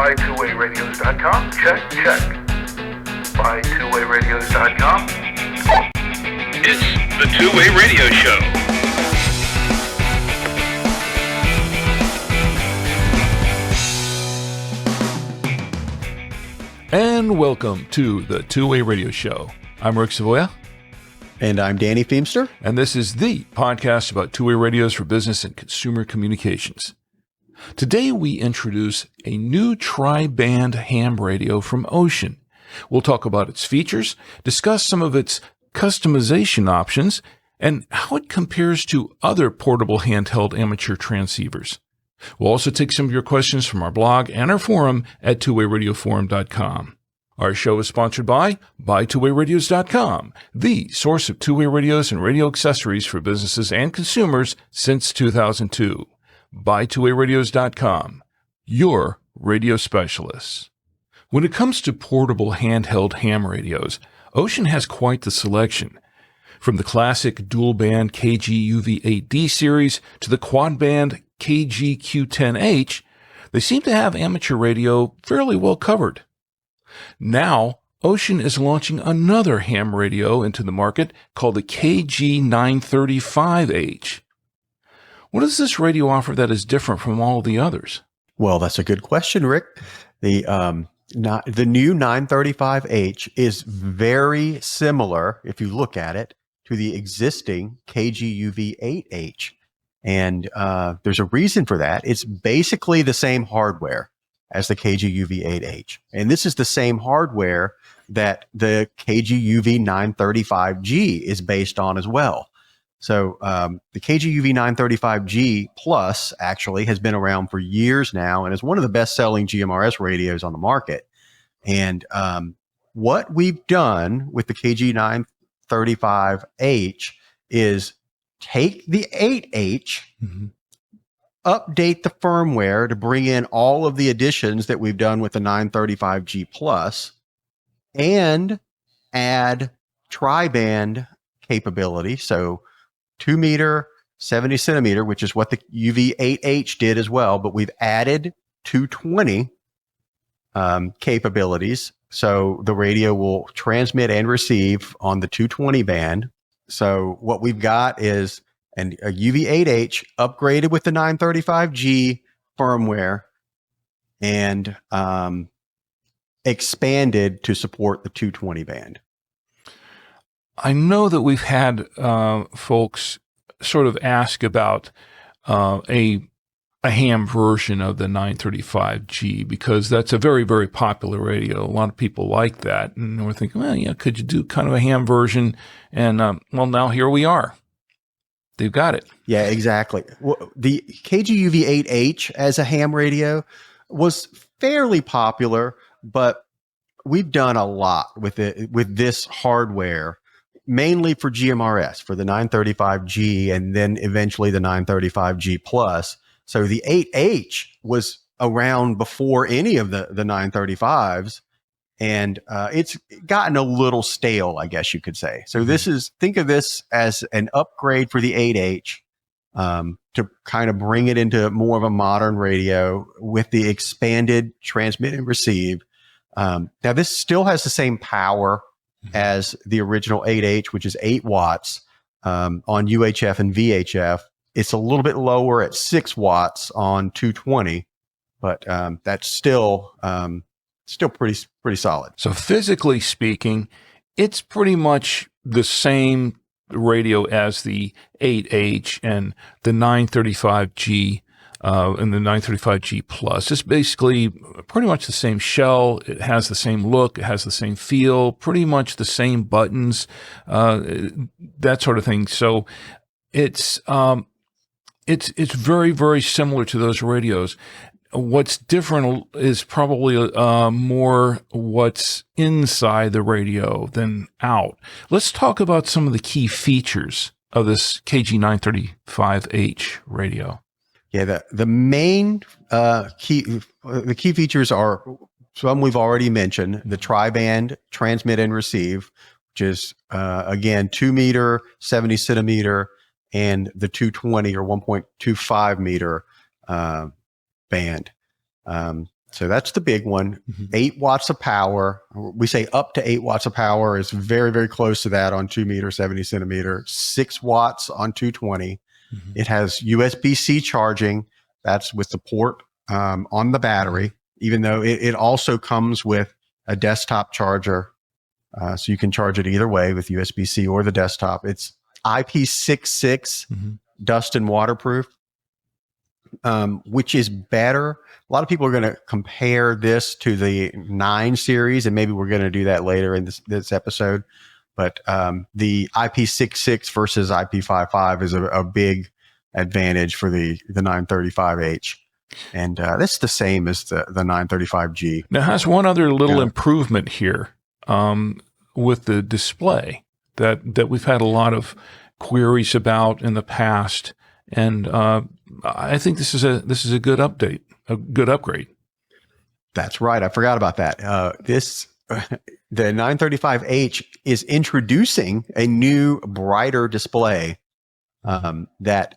Buy2wayradios.com. Check, check. Buy2wayradios.com. It's the Two-Way Radio Show. And welcome to the Two-Way Radio Show. I'm Rick Savoya. And I'm Danny Feemster. And this is the podcast about two-way radios for business and consumer communications. Today we introduce a new tri-band ham radio from Wouxun. We'll talk about its features, discuss some of its customization options, and how it compares to other portable handheld amateur transceivers. We'll also take some of your questions from our blog and our forum at twowayradioforum.com. Our show is sponsored by Buy2wayradios.com, the source of two-way radios and radio accessories for businesses and consumers since 2002. Buy2wayradios.com, your radio specialists. When it comes to portable handheld ham radios, Wouxun has quite the selection. From the classic dual-band KG-UV8D series to the quad-band KG-935H, they seem to have amateur radio fairly well covered. Now, Wouxun is launching another ham radio into the market called the KG-935H. What does this radio offer that is different from all the others? Well, that's a good question, Rick. The new 935H is very similar, if you look at it, to the existing KG-UV8H. And there's a reason for that. It's basically the same hardware as the KG-UV8H. And this is the same hardware that the KG-UV935G is based on as well. So the KG-UV935G Plus actually has been around for years now and is one of the best-selling GMRS radios on the market. And what we've done with the KG-935H is take the 8H, update the firmware to bring in all of the additions that we've done with the 935G Plus, and add tri-band capability. So 2 meter, 70 centimeter, which is what the UV8H did as well, but we've added 220 capabilities. So the radio will transmit and receive on the 220 band. So what we've got is a UV8H upgraded with the 935G firmware and expanded to support the 220 band. I know that we've had folks sort of ask about a ham version of the 935G because that's a very, very popular radio. A lot of people like that. And we're thinking, well, yeah, could you do kind of a ham version? And, well, now here we are. They've got it. Yeah, exactly. Well, the KG-UV8H as a ham radio was fairly popular, but we've done a lot with it, with this hardware, mainly for GMRS, for the 935G, and then eventually the 935G Plus. So the 8H was around before any of the 935s, and it's gotten a little stale, I guess you could say. So think of this as an upgrade for the 8H to kind of bring it into more of a modern radio with the expanded transmit and receive. Now, this still has the same power as the original 8H, which is 8 watts on UHF and VHF. It's a little bit lower at 6 watts on 220, but that's still pretty solid. So physically speaking, it's pretty much the same radio as the 8H and the 935G and the 935G Plus. It's basically pretty much the same shell. It has the same look. It has the same feel, pretty much the same buttons, that sort of thing. So it's very, very similar to those radios. What's different is probably more what's inside the radio than out. Let's talk about some of the key features of this KG-935H radio. Yeah, the main key features are some we've already mentioned: the tri-band transmit and receive, which is again 2 meter, 70 centimeter, and the 220 or 1.25 meter band. So that's the big one. 8 watts of power. We say up to 8 watts of power is very, very close to that on 2 meter, 70 centimeter. 6 watts on 220. It has USB-C charging. That's with the port on the battery, even though it also comes with a desktop charger. So you can charge it either way with USB-C or the desktop. It's IP66 dust and waterproof, which is better. A lot of people are going to compare this to the 9 series, and maybe we're going to do that later in this episode. But the IP66 versus IP55 is a big advantage for the 935H. And that's the same as the 935G. Now, it has one other little improvement here with the display that we've had a lot of queries about in the past. And I think this is a good update, a good upgrade. That's right. I forgot about that. The 935H is introducing a new, brighter display that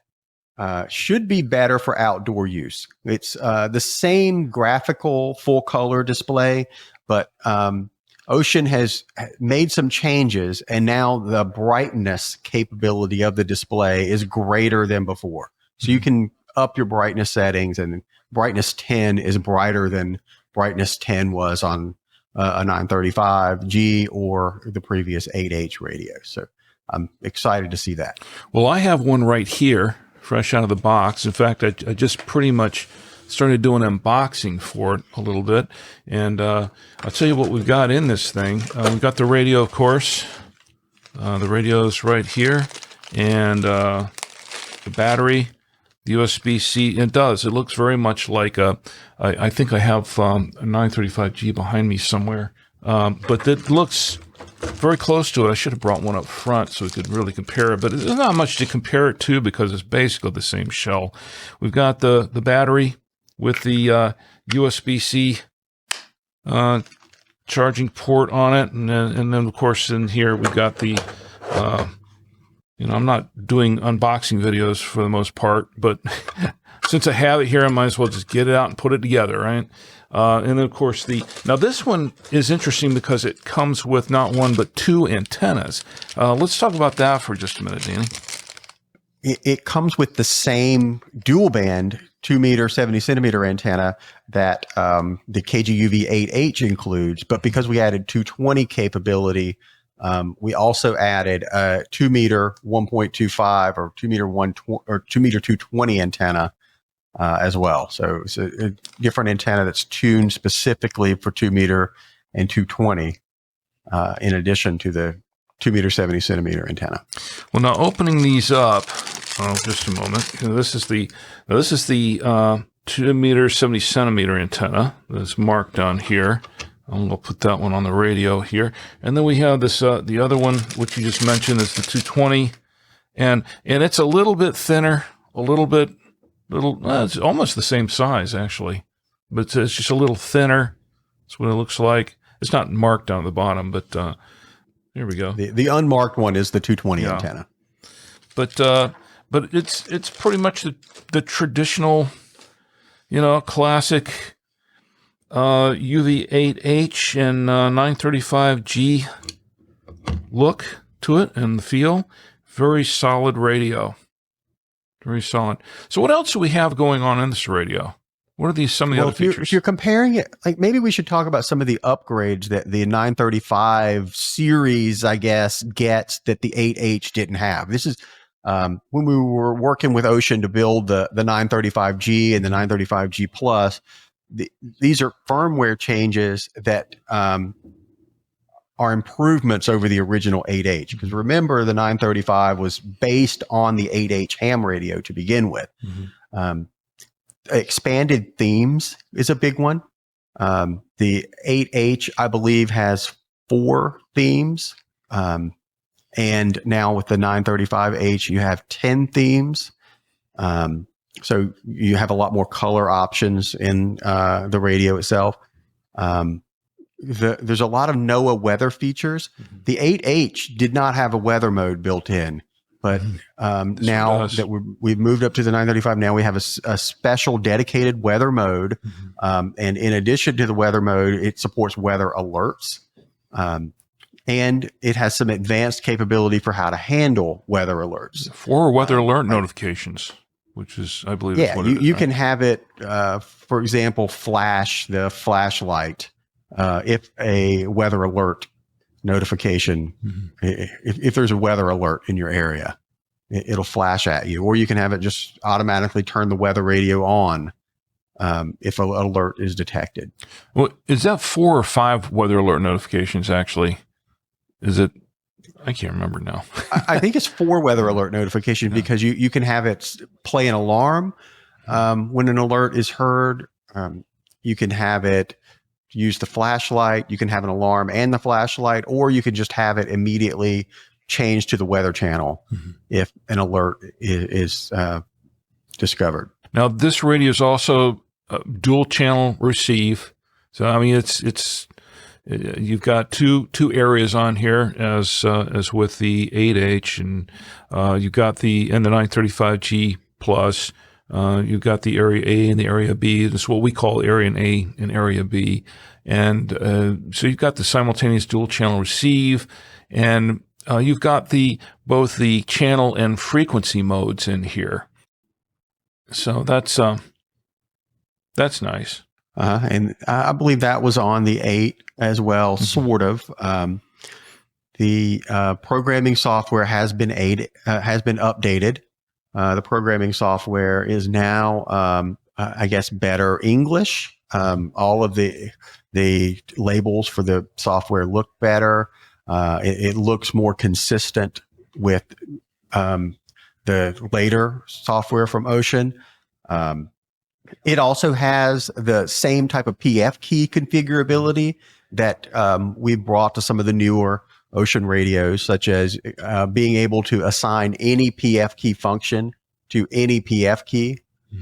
should be better for outdoor use. It's the same graphical full color display, but Wouxun has made some changes, and now the brightness capability of the display is greater than before. So you can up your brightness settings, and brightness 10 is brighter than brightness 10 was on a 935G or the previous 8H radio. So I'm excited to see that. Well, I have one right here, fresh out of the box. In fact, I just pretty much started doing unboxing for it a little bit. And I'll tell you what we've got in this thing. We've got the radio, of course. The radio's right here. And the battery, the USB-C. It does. It looks very much like I think I have a 935G behind me somewhere. But it looks very close to it. I should have brought one up front so we could really compare it. But there's not much to compare it to because it's basically the same shell. We've got the battery with the USB-C charging port on it. And then, of course, in here we've got the, I'm not doing unboxing videos for the most part, but since I have it here, I might as well just get it out and put it together, right? And then, of course, now this one is interesting because it comes with not one, but 2 antennas. Let's talk about that for just a minute, Danny. It comes with the same dual band 2 meter, 70 centimeter antenna that the KG-UV8H includes, but because we added 220 capability, we also added a 2 meter 1.25 or 2 meter 220 antenna as well. So it's a different antenna that's tuned specifically for 2 meter and 220, in addition to the 2 meter 70 centimeter antenna. Well, now opening these up, just a moment. This is the 2 meter 70 centimeter antenna that's marked on here. I'm going to put that one on the radio here, and then we have this the other one, which you just mentioned, is the 220, and it's a little bit thinner, it's almost the same size actually, but it's just a little thinner. That's what it looks like. It's not marked down at the bottom, but here we go. The unmarked one is the 220 antenna. But it's pretty much the traditional, classic UV8H and 935G look to it and the feel. Very solid radio. Very solid. So what else do we have going on in this radio? What are some of the other features? If you're comparing it, like maybe we should talk about some of the upgrades that the 935 series, I guess, gets that the 8H didn't have. This is when we were working with Wouxun to build the 935G and the 935G Plus. These are firmware changes that are improvements over the original 8H. Because remember, the 935 was based on the 8H ham radio to begin with. Expanded themes is a big one. The 8H, I believe, has 4 themes. And now with the 935H, you have 10 themes. So you have a lot more color options in the radio itself. There's a lot of NOAA weather features. The 8H did not have a weather mode built in. But This now one does. that we've moved up to the 935, now we have a special dedicated weather mode. And in addition to the weather mode, it supports weather alerts. And it has some advanced capability for how to handle weather alerts. For weather alert notifications, which is, I believe, is what it is. You can have it, for example, flash the flashlight if a weather alert notification, if there's a weather alert in your area, it'll flash at you. Or you can have it just automatically turn the weather radio on if an alert is detected. Well, is that 4 or 5 weather alert notifications actually? Is it? I can't remember now. I think it's 4 weather alert notifications because you can have it play an alarm when an alert is heard. You can have it use the flashlight. You can have an alarm and the flashlight, or you can just have it immediately change to the weather channel if an alert is discovered. Now, this radio is also dual channel receive. So, I mean, it's you've got two areas on here as with the 8H, and you've got the 935G plus. You've got the area A and the area B. That's what we call area A and area B. And so you've got the simultaneous dual channel receive, and you've got both the channel and frequency modes in here. So that's nice. And I believe that was on the 8 as well, sort of. The programming software has been updated. The programming software is now, I guess, better English. All of the labels for the software look better. It looks more consistent with the later software from Wouxun. It also has the same type of PF key configurability that we brought to some of the newer Wouxun radios, such as being able to assign any PF key function to any PF key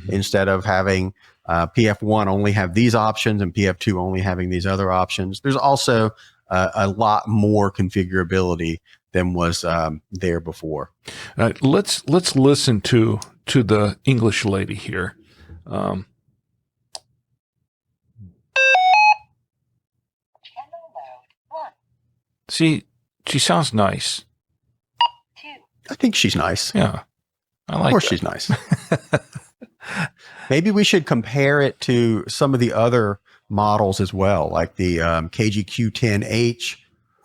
instead of having PF1 only have these options and PF2 only having these other options. There's also a lot more configurability than was there before. Let's listen to the English lady here. See, she sounds nice. I think she's nice. Yeah, I like. Of course, that. she's nice. Maybe we should compare it to some of the other models as well, like the KG-935H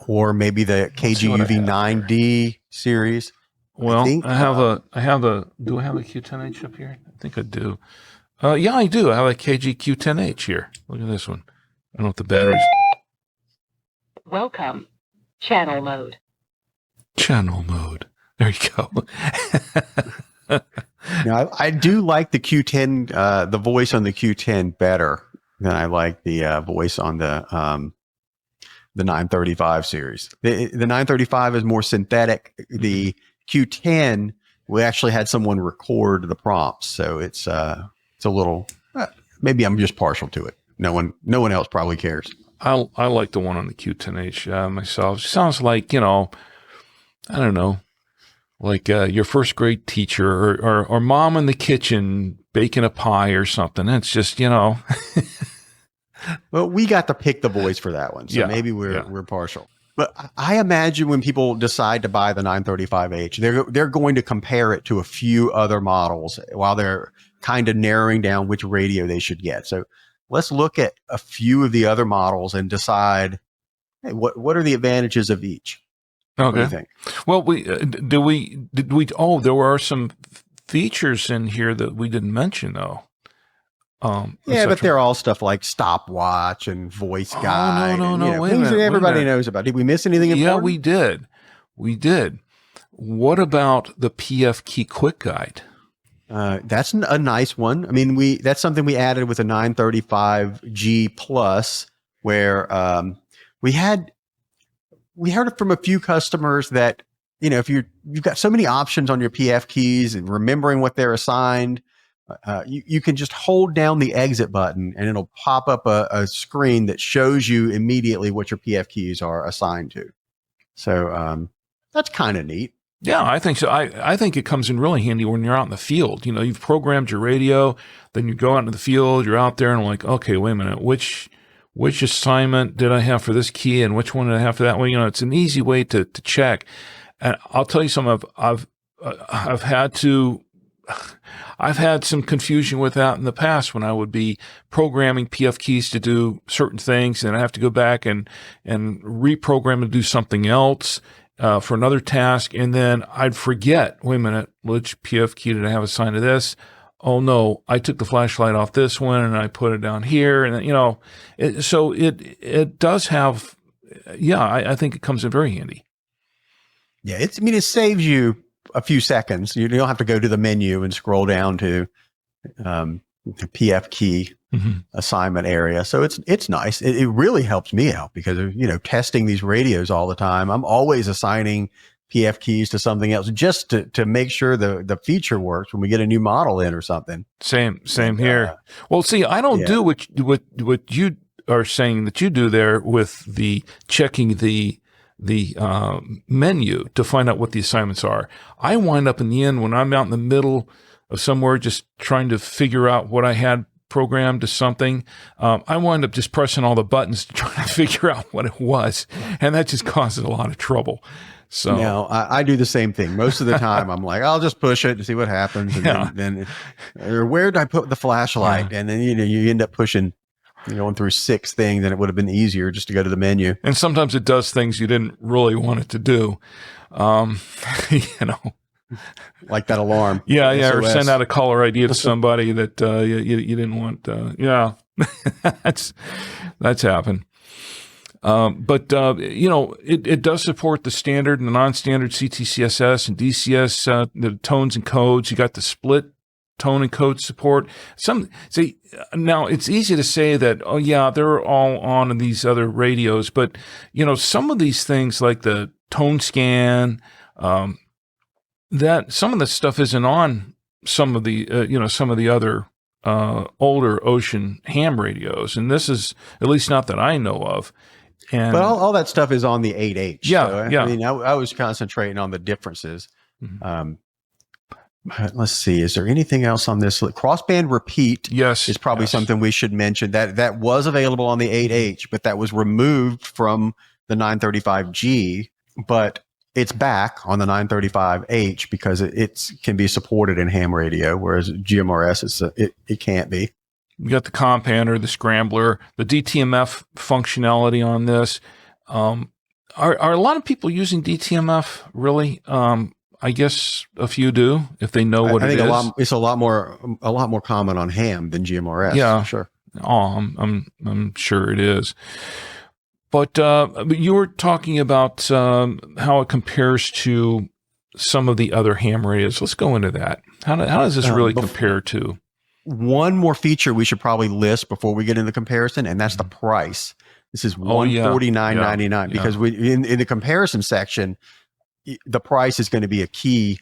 or maybe the KG-UV9D series. Well, I have a. Do I have a Q10H up here? I think I do. Yeah, I do. I have a KG-Q10H here. Look at this one. I don't know if the batteries. Welcome. Channel mode. Channel mode. There you go. Now, I do like the Q10, the voice on the Q10 better than I like the voice on the 935 series. The 935 is more synthetic. The Q10, we actually had someone record the prompts, so it's a little. Maybe I'm just partial to it. No one else probably cares. I like the one on the Q10H myself. It sounds like, I don't know, like your first grade teacher or mom in the kitchen baking a pie or something. It's just, Well, we got to pick the voice for that one, so Yeah, maybe we're partial. But I imagine when people decide to buy the 935H, they're going to compare it to a few other models while they're kind of narrowing down which radio they should get. So let's look at a few of the other models and decide, hey, what are the advantages of each? okay. What do you think? Well, there were some features in here that we didn't mention though. Yeah, but they're all stuff like stopwatch and voice guide. no, and, wait a things minute, that everybody knows about. Did we miss anything important? Yeah, we did. We did. What about the PF key quick guide? That's a nice one. I mean, that's something we added with a 935G plus, where we heard from a few customers that, if you've got so many options on your PF keys and remembering what they're assigned, you can just hold down the exit button and it'll pop up a screen that shows you immediately what your PF keys are assigned to. So that's kind of neat. Yeah, I think so. I think it comes in really handy when you're out in the field. You know, you've programmed your radio, then you go out into the field, you're out there and like, okay, wait a minute, which assignment did I have for this key and which one did I have for that one? You know, it's an easy way to check. And I'll tell you something, I've had some confusion with that in the past when I would be programming PF keys to do certain things, and I have to go back and reprogram to do something else for another task, and then I'd forget, wait a minute, which PF key did I have assigned to this? Oh no, I took the flashlight off this one and I put it down here, and you know, so it does have, yeah, I think it comes in very handy. Yeah, it saves you a few seconds. You don't have to go to the menu and scroll down to the PF key assignment area. So it's nice. It really helps me out because of, you know, testing these radios all the time. I'm always assigning PF keys to something else just to make sure the feature works when we get a new model in or something. Same here. Well, see, I don't do what you are saying that you do there with the checking the menu to find out what the assignments are. I wind up in the end when I'm out in the middle of somewhere just trying to figure out what I had programmed to something. I wind up just pressing all the buttons to try to figure out what it was, and that just causes a lot of trouble. So now I do the same thing most of the time. I'm like, I'll just push it and see what happens, and then or where did I put the flashlight? And then you end up pushing. You're going through 6 things, and it would have been easier just to go to the menu. And sometimes it does things you didn't really want it to do. You know, like that alarm. Yeah, SOS. Or send out a caller ID to somebody that you didn't want. Yeah, that's happened. But you know, it does support the standard and the non-standard CTCSS and DCS, the tones and codes. You got the split tone and code support. Now it's easy to say that, oh yeah, they're all on these other radios, but you know, some of these things like the tone scan, that some of the stuff isn't on some of the some of the other older Wouxun ham radios, and this is at least not that I know of. And but all that stuff is on the 8H. Yeah, so, yeah. I mean, I was concentrating on the differences. Let's see. Is there anything else on this? Crossband repeat is probably something we should mention. That was available on the 8H, but that was removed from the 935G, but it's back on the 935H because it can be supported in ham radio, whereas GMRS, it can't be. We got the compander, the scrambler, the DTMF functionality on this. Are a lot of people using DTMF really? I guess a few do if they know what it is. It's a lot more common on ham than GMRS. Yeah, for sure. Oh, I'm sure it is. But you were talking about how it compares to some of the other ham radios. Let's go into that. How does this really compare to? One more feature we should probably list before we get into the comparison, and that's the price. This is $149.99 because in the comparison section, the price is going to be a key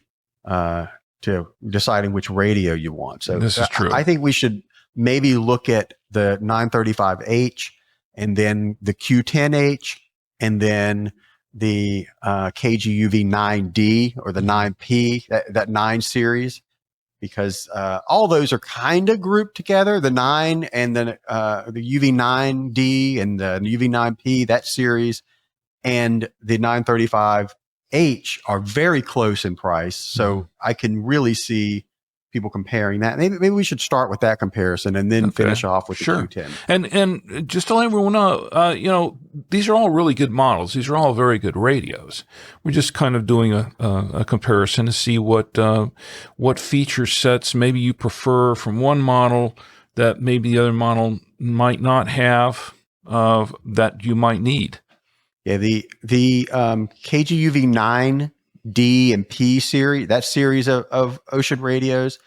to deciding which radio you want. So this is true. I think we should maybe look at the 935H and then the Q10H and then the KG-UV9D or the 9P, that 9 series, because all those are kind of grouped together. The 9 and the UV9D and the UV9P, that series, and the 935H are very close in price. So I can really see people comparing that. Maybe we should start with that comparison and then finish off with the Q10. And just to let everyone know, these are all really good models. These are all very good radios. We're just kind of doing a comparison to see what feature sets maybe you prefer from one model that maybe the other model might not have that you might need. Yeah, the KG-UV9D and P series, that series of Wouxun radios,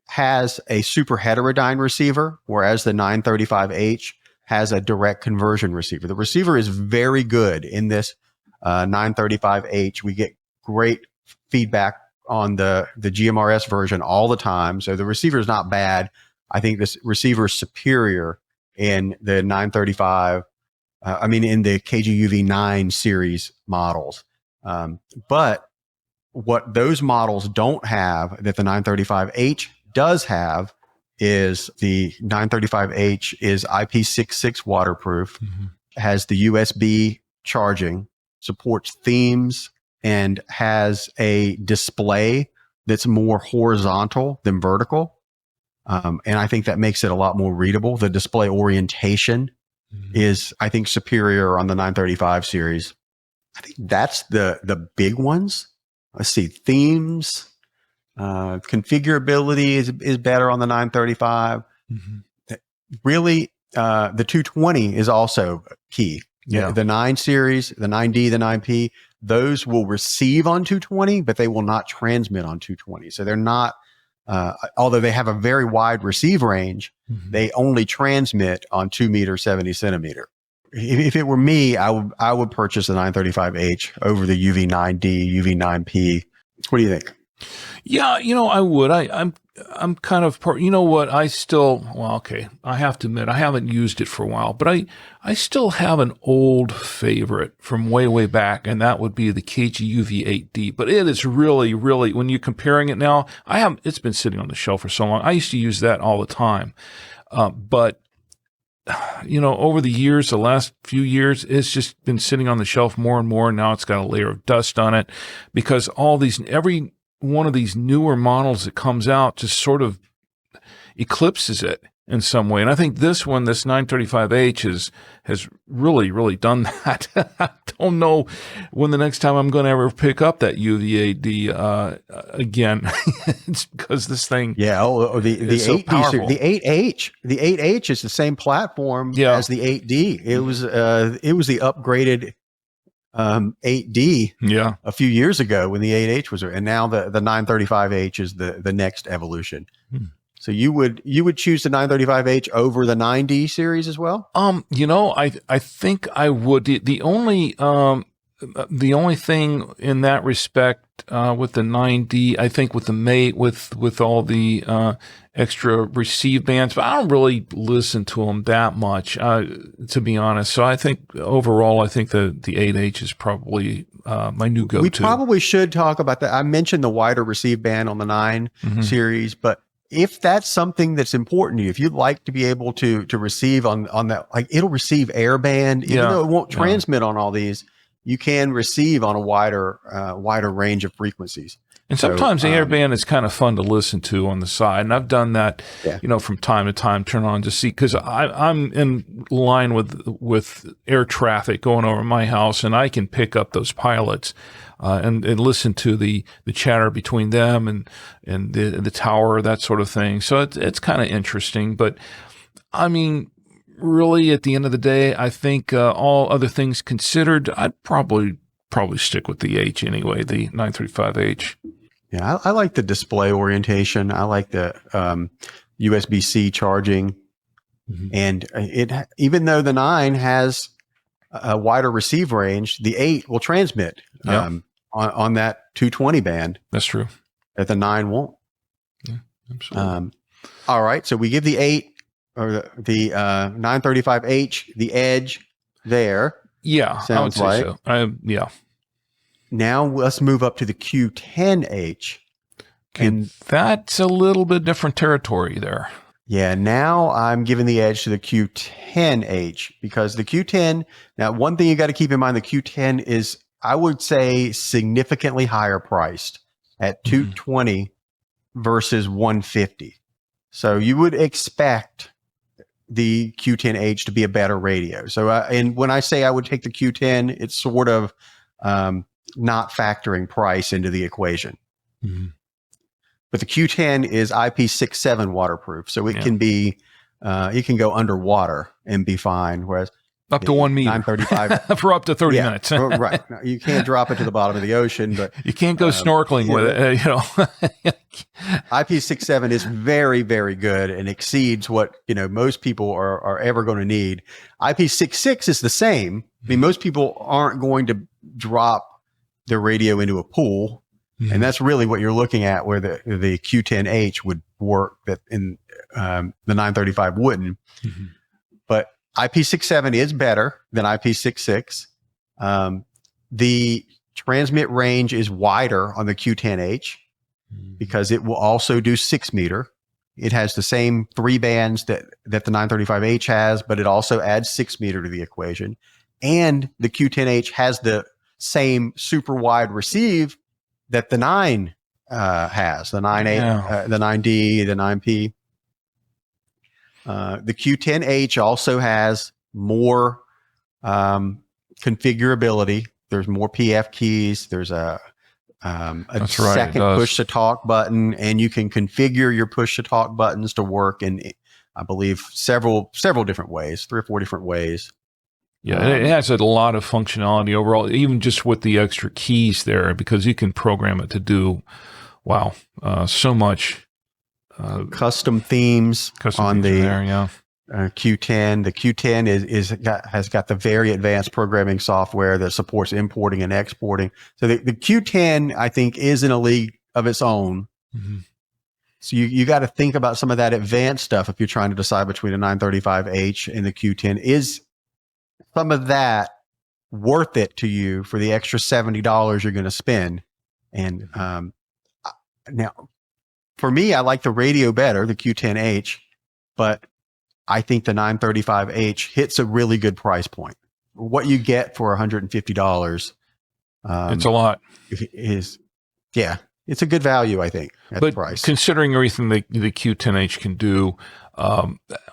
has a super heterodyne receiver, whereas the 935H has a direct conversion receiver. The receiver is very good in this 935H. We get great feedback on the GMRS version all the time, so the receiver is not bad. I think this receiver is superior in the 935. In the KG-UV9 series models. But what those models don't have that the 935H does have is the 935H is IP66 waterproof, has the USB charging, supports themes, and has a display that's more horizontal than vertical. And I think that makes it a lot more readable. The display orientation is, I think, superior on the 935 series. I think that's the big ones. Let's see, themes, configurability is better on the 935. Really, the 220 is also key. Yeah. The 9 series, the 9D, the 9P, those will receive on 220, but they will not transmit on 220. So they're not, although they have a very wide receive range, they only transmit on 2 meter, 70 centimeter. If it were me, I would purchase the 935H over the UV9D, UV9P. What do you think? Yeah, I would. I'm kind of you know what? I have to admit I haven't used it for a while, but I still have an old favorite from way back, and that would be the KG-UV8D. But it is really, when you're comparing it now, it's been sitting on the shelf for so long. I used to use that all the time, but over the years, the last few years, it's just been sitting on the shelf more and more. And now it's got a layer of dust on it because every one of these newer models that comes out just sort of eclipses it in some way. And I think this 935H has really done that. I don't know when the next time I'm going to ever pick up that UV8D again. It's because this thing, the 8D, so powerful. The 8H is the same platform as the 8D. It was the upgraded 8D a few years ago when the 8H was, and now the 935H is the next evolution. So you would choose the 935H over the 9D series as well? I think I would. The only thing in that respect with the 9D, I think with the Mate, with all the extra receive bands, but I don't really listen to them that much, to be honest. So I think overall, the 8H is probably my new go-to. We probably should talk about that. I mentioned the wider receive band on the 9 series, but if that's something that's important to you, if you'd like to be able to receive on that, like it'll receive airband, even though it won't transmit on all these, you can receive on a wider range of frequencies. And sometimes the airband is kind of fun to listen to on the side. And I've done that, from time to time, turn on to see, because I'm in line with air traffic going over my house, and I can pick up those pilots and listen to the chatter between them and the tower, that sort of thing. So it's kind of interesting. But I mean, really, at the end of the day, I think all other things considered, I'd probably stick with the H anyway, the 935H. Yeah, I like the display orientation. I like the USB-C charging. And even though the 9 has a wider receive range, the 8 will transmit on that 220 band. That's true. That the 9 won't. Yeah, absolutely. All right, so we give the 8 or the 935H the edge there. Yeah, sounds I would say like. So. Now let's move up to the Q10H. And that's a little bit different territory there. Yeah, now I'm giving the edge to the Q10H because the Q10, now one thing you got to keep in mind, the Q10 is, I would say, significantly higher priced at $220 versus $150. So you would expect the Q10H to be a better radio. So, and when I say I would take the Q10, it's sort of not factoring price into the equation. But the Q10 is IP67 waterproof, so it can be, it can go underwater and be fine. Whereas up to 1 meter 935 for up to 30 minutes. Right. You can't drop it to the bottom of the ocean, but you can't go snorkeling with it. IP67 is very, very good and exceeds what most people are ever going to need. IP66 is the same. I mean, most people aren't going to drop their radio into a pool. And that's really what you're looking at, where the Q10H would work that in the 935 wouldn't. But IP67 is better than IP66. The transmit range is wider on the Q10H because it will also do 6 meter. It has the same 3 bands that the 935H has, but it also adds 6 meter to the equation. And the Q10H has the same super wide receive that the 9 has, the 9A, the 9D, the 9P. The Q10H also has more configurability. There's more PF keys. There's a second push to talk button, and you can configure your push to talk buttons to work in, I believe, several different ways, 3 or 4 different ways. Yeah, it has a lot of functionality overall, even just with the extra keys there, because you can program it to do, so much. Custom themes on the Q10. The Q10 has got the very advanced programming software that supports importing and exporting. So the Q10, I think, is in a league of its own. Mm-hmm. So you got to think about some of that advanced stuff if you're trying to decide between a 935H and the Q10. Is some of that worth it to you for the extra $70 you're going to spend? And now, for me, I like the radio better, the Q10H, but I think the 935H hits a really good price point. What you get for $150, it's a lot. It's a good value, I think, at the price. Considering everything the Q10H can do,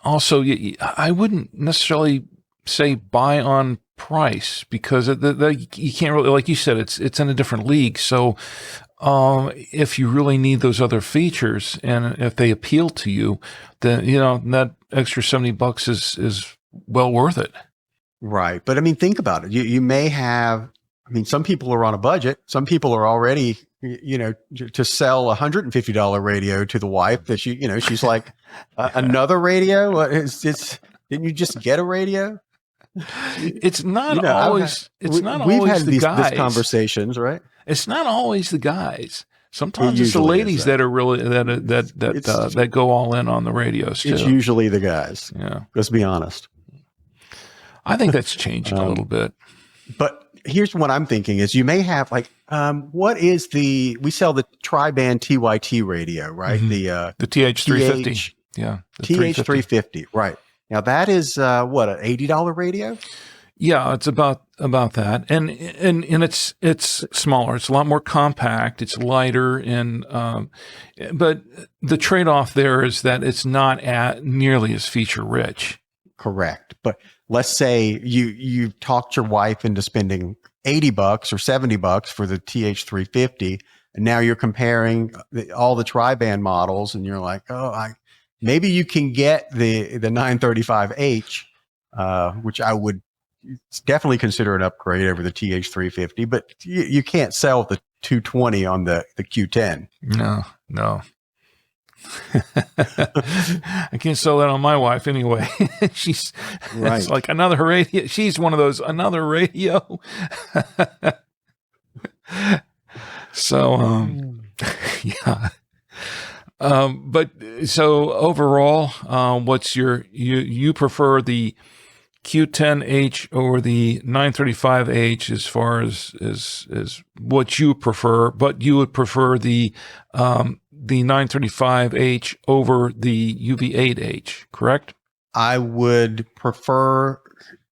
also, I wouldn't necessarily say buy on price because you can't really, like you said, it's in a different league. So if you really need those other features and if they appeal to you, then that extra $70 is well worth it. Right. But I mean, think about it. You may have, some people are on a budget. Some people are already, to sell a $150 radio to the wife that she's like, another radio? Didn't you just get a radio? It's not always. We've had these conversations, right? It's not always the guys. Sometimes it's the ladies that are really that go all in on the radios too. It's usually the guys. Yeah, let's be honest. I think that's changing a little bit. But here's what I'm thinking: is you may have we sell the tri-band TYT radio, right? Mm-hmm. The TH350. Yeah, TH350. Right. Now that is an $80 radio? Yeah, it's about that, and it's smaller. It's a lot more compact. It's lighter, but the trade-off there is that it's not nearly as feature rich. Correct, but let's say you talked your wife into spending $80 or $70 for the TH350, and now you're comparing all the tri-band models, and you're like, maybe you can get the 935H, which I would definitely consider an upgrade over the TH350, but you can't sell the 220 on the Q10. No. I can't sell that on my wife anyway. She's right. It's like another radio. She's one of those, another radio. So, yeah. But so overall, what's you prefer the Q10H over the 935H as far as what you prefer, but you would prefer the 935H over the UV8H, correct? I would prefer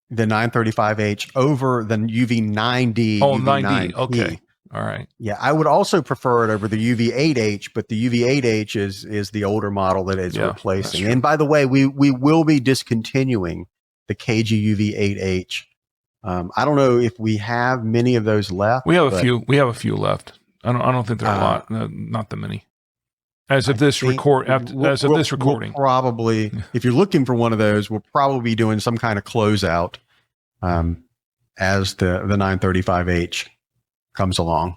the 935H over the UV9D. Oh, 9D. Okay. All right. Yeah, I would also prefer it over the UV8H, but the UV8H is the older model that it's replacing. And by the way, we will be discontinuing the KG-UV8H. I don't know if we have many of those left. We have a few. We have a few left. I don't think there are a lot. Not that many. As of this recording, we'll probably, if you're looking for one of those, we'll probably be doing some kind of closeout as the 935H comes along.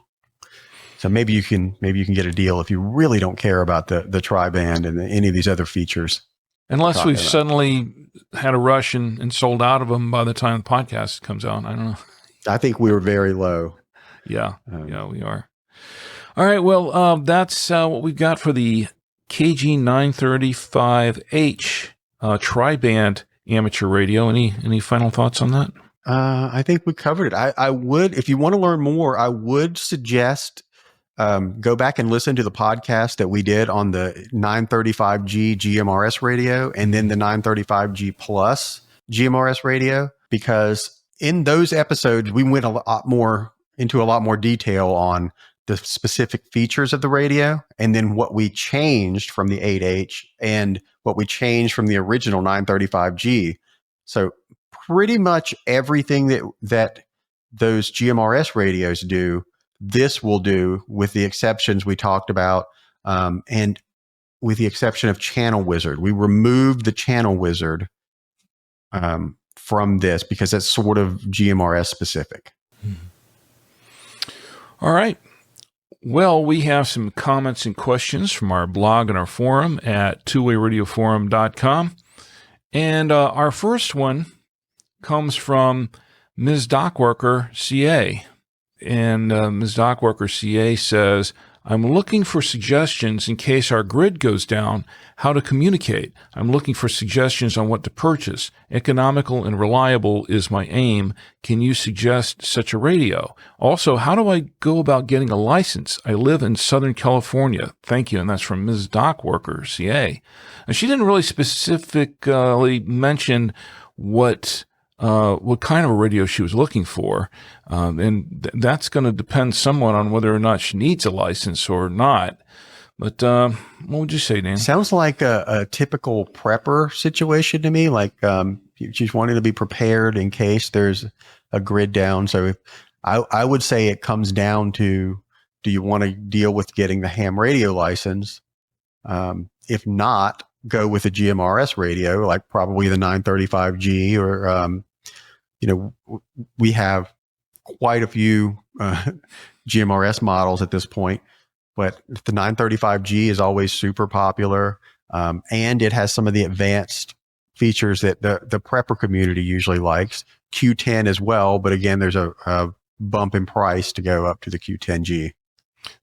So maybe you can get a deal if you really don't care about the tri-band and any of these other features. Unless we've suddenly had a rush and sold out of them by the time the podcast comes out. I don't know. I think we were very low. Yeah, we are. All right, well, that's what we've got for the KG-935H tri-band amateur radio. Any final thoughts on that? I think we covered it. I would, if you want to learn more, I would suggest go back and listen to the podcast that we did on the 935G GMRS radio and then the 935G Plus GMRS radio, because in those episodes, we went into a lot more detail on the specific features of the radio and then what we changed from the 8H and what we changed from the original 935G. So pretty much everything that those GMRS radios do, this will do, with the exceptions we talked about, and with the exception of Channel Wizard. We removed the Channel Wizard from this because it's sort of GMRS specific. All right. Well, we have some comments and questions from our blog and our forum at twowayradioforum.com. And our first one comes from Ms. Dockworker CA. And Ms. Dockworker CA says, I'm looking for suggestions in case our grid goes down, how to communicate. I'm looking for suggestions on what to purchase. Economical and reliable is my aim. Can you suggest such a radio? Also, how do I go about getting a license? I live in Southern California. Thank you. And that's from Ms. Dockworker CA. And she didn't really specifically mention what kind of a radio she was looking for. That's going to depend somewhat on whether or not she needs a license or not. But what would you say, Dan? Sounds like a typical prepper situation to me. Like she's wanting to be prepared in case there's a grid down. So I would say it comes down to, do you want to deal with getting the ham radio license? If not, go with a GMRS radio, like probably the 935G or, we have quite a few GMRS models at this point, but the 935G is always super popular. And it has some of the advanced features that the prepper community usually likes. Q10 as well, but again, there's a bump in price to go up to the Q10G.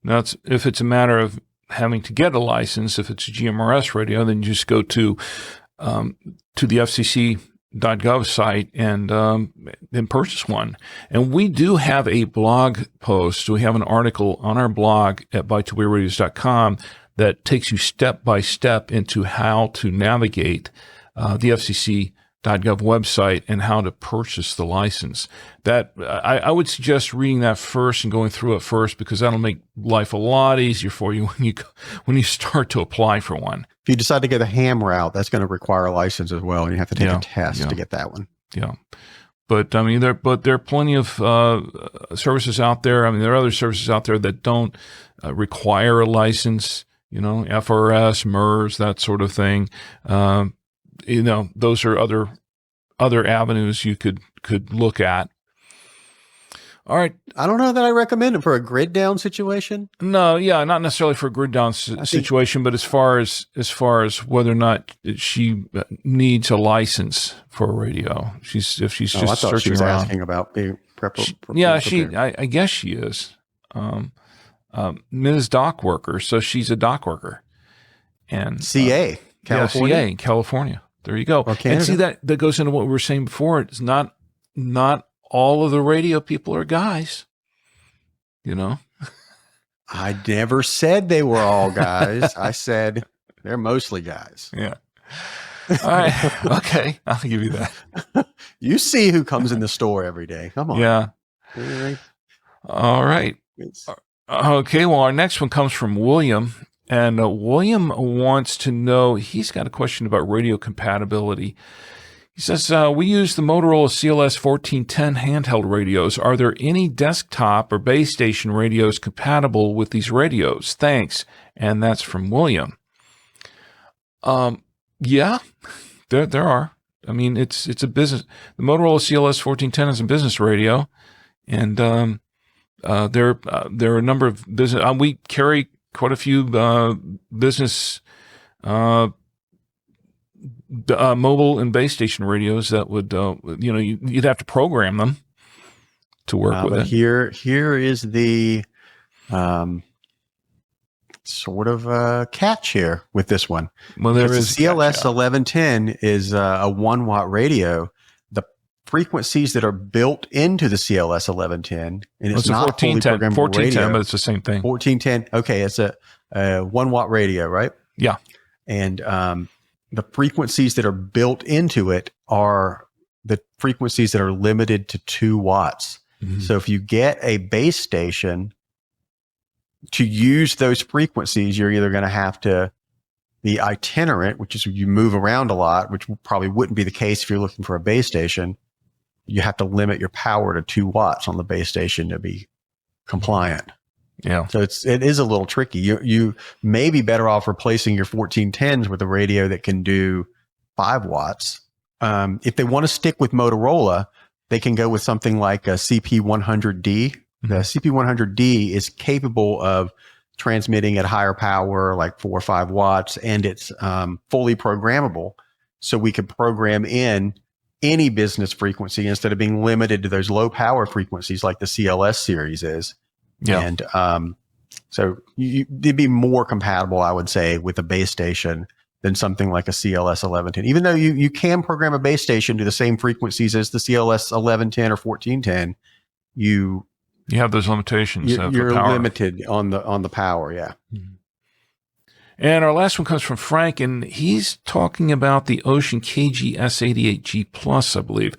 Now, if it's a matter of having to get a license, if it's a GMRS radio, then you just go to the FCC.gov site and purchase one. And we do have a blog post. We have an article on our blog at by2wayradios.com that takes you step by step into how to navigate the FCC.gov website and how to purchase the license. That I would suggest reading that first and going through it first, because that'll make life a lot easier for you when you start to apply for one. If you decide to go the ham route, that's going to require a license as well, and you have to take a test to get that one. Yeah. But I mean, there are plenty of services out there. I mean, there are other services out there that don't require a license, FRS, MERS, that sort of thing. Those are other avenues you could look at. All right. I don't know that I recommend it for a grid down situation. No, yeah, not necessarily for a grid down situation, but as far as whether or not she needs a licence for a radio, if she's just I thought searching she was around. asking about being prepared. I guess she is. Ms. Dock Worker, so she's a dock worker, and CA, California. CA, California. There you go. Or and see that goes into what we were saying before. It's not all of the radio people are guys. I never said they were all guys. I said they're mostly guys. Yeah. All right. Okay. I'll give you that. You see who comes in the store every day. Come on. Yeah. All right. Okay. Well, our next one comes from William. And William wants to know, he's got a question about radio compatibility. He says, we use the Motorola CLS 1410 handheld radios. Are there any desktop or base station radios compatible with these radios? Thanks. And that's from William. Yeah, there are. I mean, it's a business. The Motorola CLS 1410 is a business radio. And there are a number of business. We carry quite a few business mobile and base station radios that would, you'd have to program them to work with it. Here is the sort of catch here with this one. Well, there is the CLS 1110 is a 1 watt radio. The frequencies that are built into the CLS 1110, and it's a not a fully 1410, programmable radio. but it's the same thing. 1410. Okay, it's a 1 watt radio, right? Yeah. And the frequencies that are built into it are the frequencies that are limited to 2 watts. Mm-hmm. So if you get a base station to use those frequencies, you're either going to have to be itinerant, which is you move around a lot, which probably wouldn't be the case if you're looking for a base station. You have to limit your power to 2 watts on the base station to be compliant. Yeah. So it is a little tricky. You may be better off replacing your 1410s with a radio that can do 5 watts. If they want to stick with Motorola, they can go with something like a CP100D. The CP100D is capable of transmitting at higher power, like 4 or 5 watts, and it's fully programmable. So we could program in any business frequency instead of being limited to those low power frequencies like the CLS series is. Yeah. And so it'd be more compatible, I would say, with a base station than something like a CLS 1110. Even though you can program a base station to the same frequencies as the CLS 1110 or 1410, you have those limitations. You're limited on the power. Yeah. Mm-hmm. And our last one comes from Frank, and he's talking about the Wouxun KG-S88G Plus, I believe.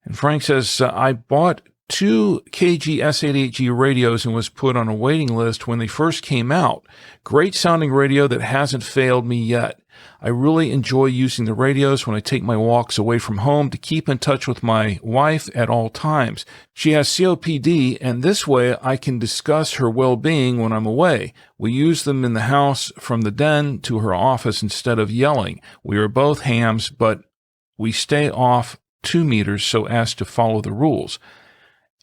And Frank says, I bought 2 KG-S88G radios and was put on a waiting list when they first came out. Great sounding radio that hasn't failed me yet. I really enjoy using the radios when I take my walks away from home to keep in touch with my wife at all times. She has COPD, and this way I can discuss her well-being when I'm away. We use them in the house from the den to her office instead of yelling. We are both hams, but we stay off 2 meters so as to follow the rules.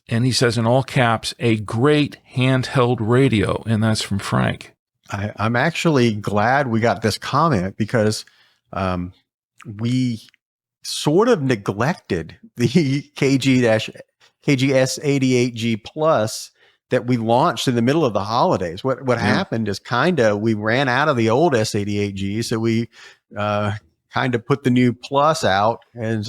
And he says in all caps, a great handheld radio. And that's from Frank. I'm actually glad we got this comment because we sort of neglected the KG-S88G Plus that we launched in the middle of the holidays. What happened is we ran out of the old S88G. So we kind of put the new Plus out and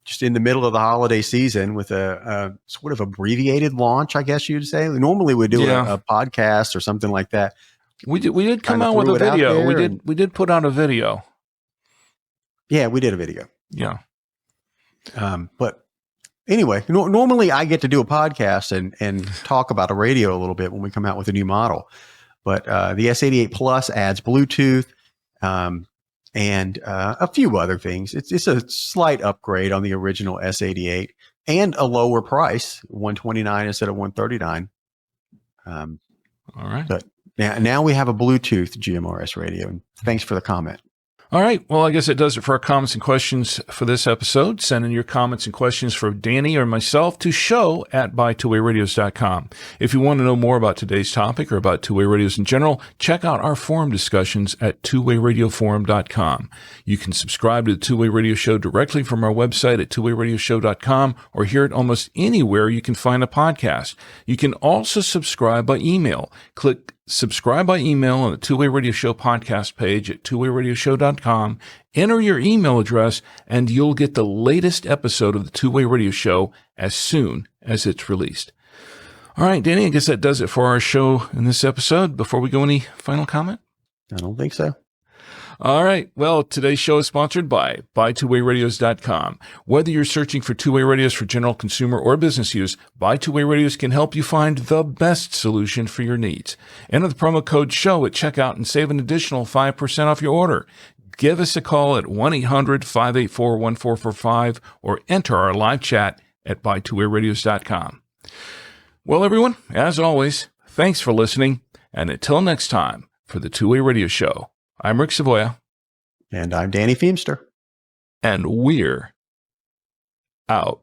just in the middle of the holiday season with a sort of abbreviated launch, I guess you'd say. Normally we do a podcast or something like that. We did come out with a video. We did put out a video. Yeah, we did a video. Yeah. But anyway, normally I get to do a podcast and talk about a radio a little bit when we come out with a new model. But the S88 Plus adds Bluetooth, and a few other things. It's a slight upgrade on the original S88 and a lower price, $129 instead of $139. All right. But now we have a Bluetooth GMRS radio. And thanks for the comment. All right. Well, I guess it does it for our comments and questions for this episode. Send in your comments and questions for Danny or myself to show@buy2wayradios.com. If you want to know more about today's topic or about two-way radios in general, check out our forum discussions at twowayradioforum.com. You can subscribe to the Two-Way Radio Show directly from our website at twowayradioshow.com or hear it almost anywhere you can find a podcast. You can also subscribe by email. Click subscribe by email on the Two-Way Radio Show podcast page at twowayradioshow.com. Enter your email address, and you'll get the latest episode of the Two-Way Radio Show as soon as it's released. All right, Danny, I guess that does it for our show in this episode. Before we go, any final comment? I don't think so. All right. Well, today's show is sponsored by BuyTwoWayRadios.com. Whether you're searching for two-way radios for general consumer or business use, Buy Two-Way Radios can help you find the best solution for your needs. Enter the promo code SHOW at checkout and save an additional 5% off your order. Give us a call at 1-800-584-1445 or enter our live chat at BuyTwoWayRadios.com. Well, everyone, as always, thanks for listening. And until next time, for the Two-Way Radio Show, I'm Rick Savoya. And I'm Danny Feemster. And we're out.